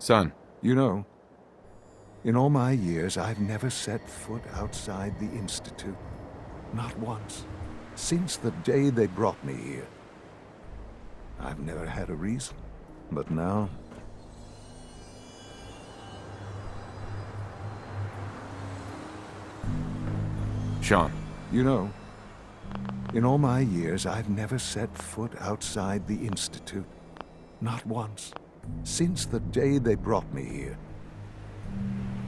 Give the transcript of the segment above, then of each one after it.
Son. You know, in all my years, I've never set foot outside the Institute. Not once. Since the day they brought me here. I've never had a reason. But now... Sean. You know, in all my years, I've never set foot outside the Institute. Not once. Since the day they brought me here.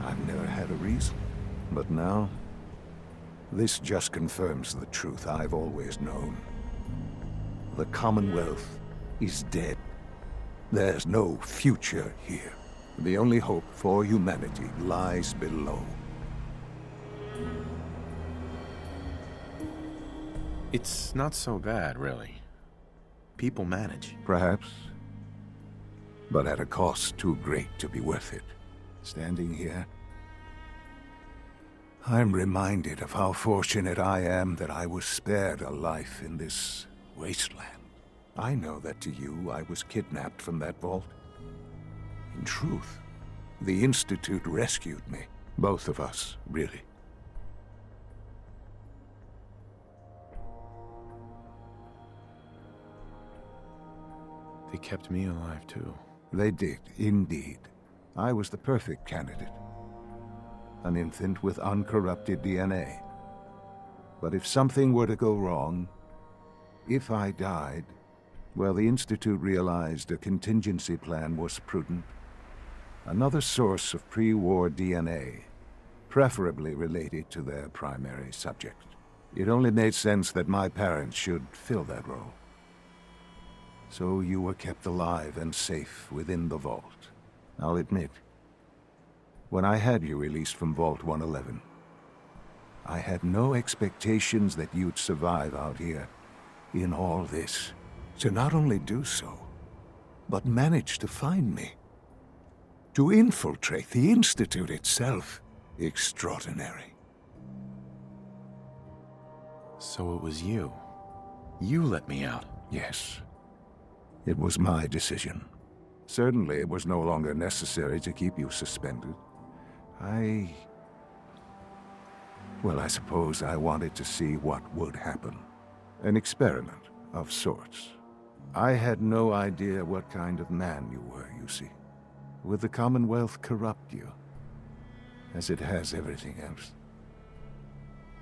I've never had a reason. But now, this just confirms the truth I've always known. The Commonwealth is dead. There's no future here. The only hope for humanity lies below. It's not so bad, really. People manage. Perhaps. But at a cost too great to be worth it. Standing here, I'm reminded of how fortunate I am that I was spared a life in this wasteland. I know that to you, I was kidnapped from that vault. In truth, the Institute rescued me. Both of us, really. They kept me alive, too. They did, indeed. I was the perfect candidate. An infant with uncorrupted DNA. But if something were to go wrong, if I died, well, the Institute realized a contingency plan was prudent. Another source of pre-war DNA, preferably related to their primary subject. It only made sense that my parents should fill that role. So you were kept alive and safe within the vault. I'll admit, when I had you released from Vault 111, I had no expectations that you'd survive out here in all this. To not only do so, but manage to find me. To infiltrate the Institute itself. Extraordinary. So it was you. You let me out. Yes. It was my decision. Certainly it was no longer necessary to keep you suspended. Well, I suppose I wanted to see what would happen. An experiment of sorts. I had no idea what kind of man you were, you see. Would the Commonwealth corrupt you, as it has everything else?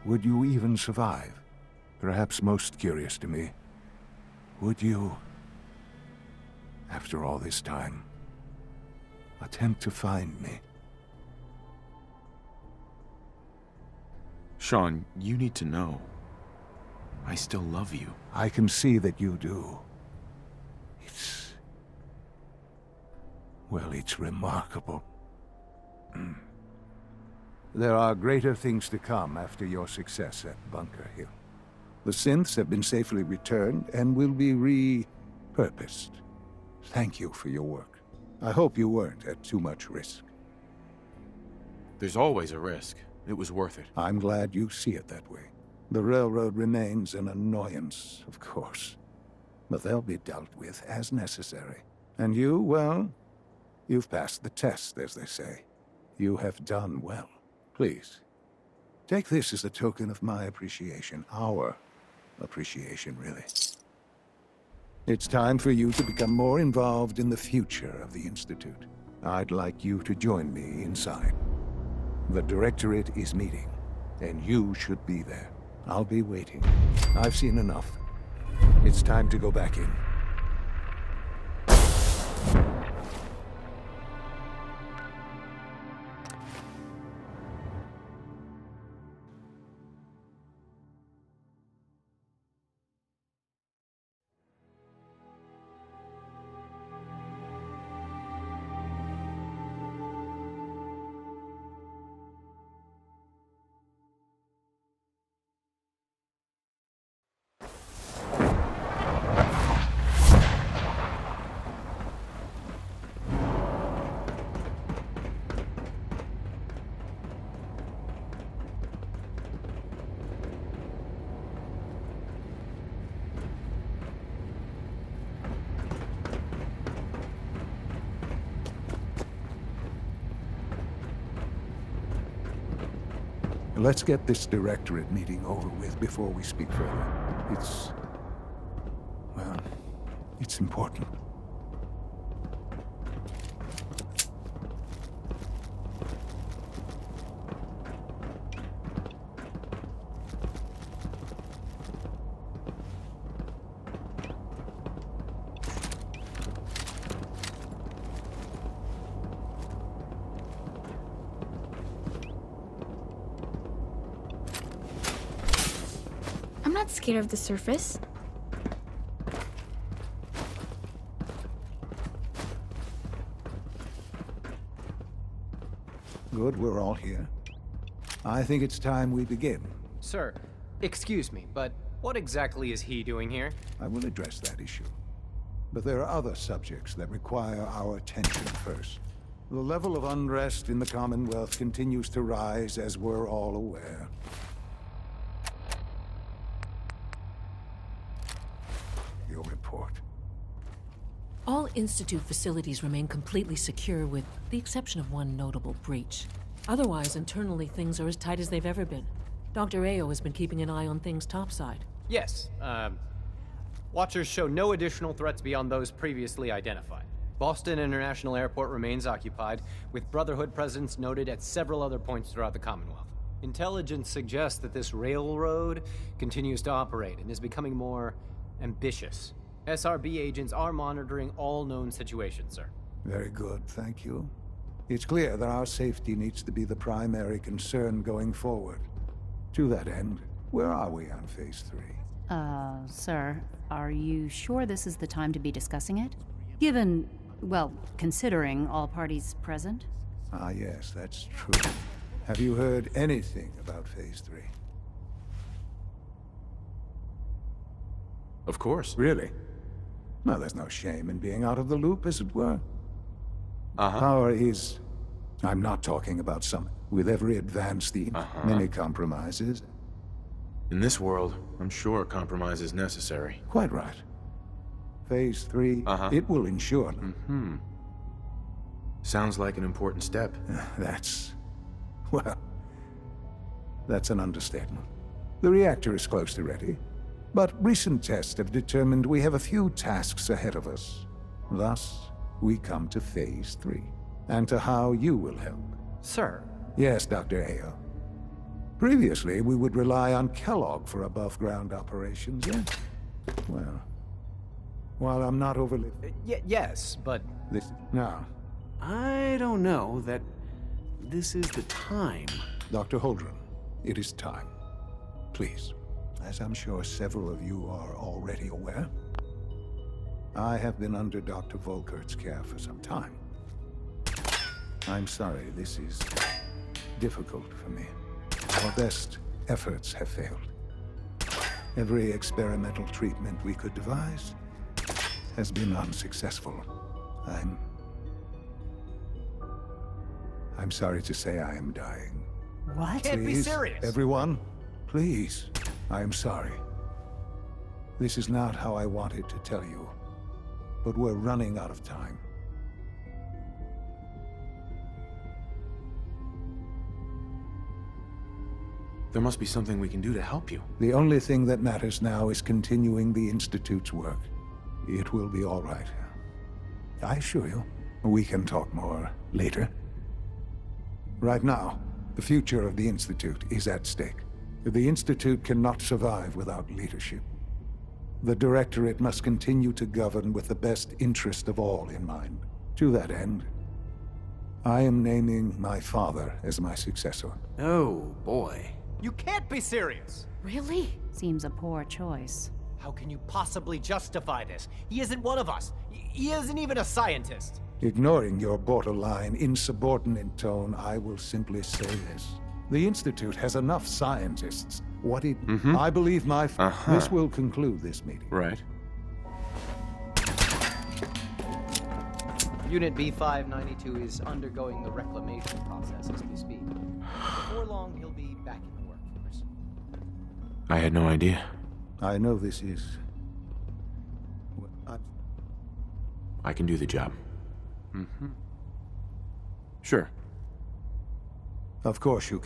Would you even survive? Perhaps most curious to me, would you After all this time, attempt to find me. Sean, you need to know. I still love you. I can see that you do. Well, it's remarkable. There are greater things to come after your success at Bunker Hill. The synths have been safely returned and will be repurposed. Thank you for your work. I hope you weren't at too much risk. There's always a risk. It was worth it. I'm glad you see it that way. The railroad remains an annoyance, of course. But they'll be dealt with as necessary. And you, well, you've passed the test, as they say. You have done well. Please, take this as a token of my appreciation. Our appreciation, really. It's time for you to become more involved in the future of the Institute. I'd like you to join me inside. The Directorate is meeting, and you should be there. I'll be waiting. I've seen enough. It's time to go back in. Let's get this Directorate meeting over with before we speak further. It's important. I'm not scared of the surface. Good, we're all here. I think it's time we begin. Sir, excuse me, but what exactly is he doing here? I will address that issue. But there are other subjects that require our attention first. The level of unrest in the Commonwealth continues to rise, as we're all aware. Your report. All Institute facilities remain completely secure with the exception of one notable breach. Otherwise, internally, things are as tight as they've ever been. Dr. Ao has been keeping an eye on things topside. Yes, Watchers show no additional threats beyond those previously identified. Boston International Airport remains occupied, with Brotherhood presence noted at several other points throughout the Commonwealth. Intelligence suggests that this railroad continues to operate and is becoming more ambitious. SRB agents are monitoring all known situations, sir. Very good, thank you. It's clear that our safety needs to be the primary concern going forward. To that end, where are we on Phase 3? Sir, are you sure this is the time to be discussing it? Given, well, considering all parties present? Ah, yes, that's true. Have you heard anything about Phase 3? Of course. Really? Well, there's no shame in being out of the loop, as it were. Uh-huh. Power is... I'm not talking about some... With every advance, the many compromises. In this world, I'm sure compromise is necessary. Quite right. Phase 3, it will ensure... Sounds like an important step. That's... well... that's an understatement. The reactor is close to ready. But recent tests have determined we have a few tasks ahead of us. Thus, we come to Phase 3, and to how you will help. Sir. Yes, Dr. Ao. Previously, we would rely on Kellogg for above-ground operations, yes? Well, While I'm not overly... Yes, but This... Now, I don't know that this is the time. Dr. Holdren, it is time. Please, as I'm sure several of you are already aware, I have been under Dr. Volkert's care for some time. I'm sorry, this is difficult for me. Our best efforts have failed. Every experimental treatment we could devise has been unsuccessful. I'm sorry to say I am dying. What? can't be Please, serious. everyone, please. I am sorry. This is not how I wanted to tell you, but we're running out of time. There must be something we can do to help you. The only thing that matters now is continuing the Institute's work. It will be all right. I assure you. We can talk more later. Right now, the future of the Institute is at stake. The Institute cannot survive without leadership. The Directorate must continue to govern with the best interest of all in mind. To that end, I am naming my father as my successor. Oh, boy. You can't be serious! Really? Seems a poor choice. How can you possibly justify this? He isn't one of us. He isn't even a scientist. Ignoring your borderline, insubordinate tone, I will simply say this. The Institute has enough scientists. I believe This will conclude this meeting. Right. Unit B592 is undergoing the reclamation process as we speak. Before long, he'll be back in the workforce. I had no idea. I know this is... I can do the job. Sure. Of course you can.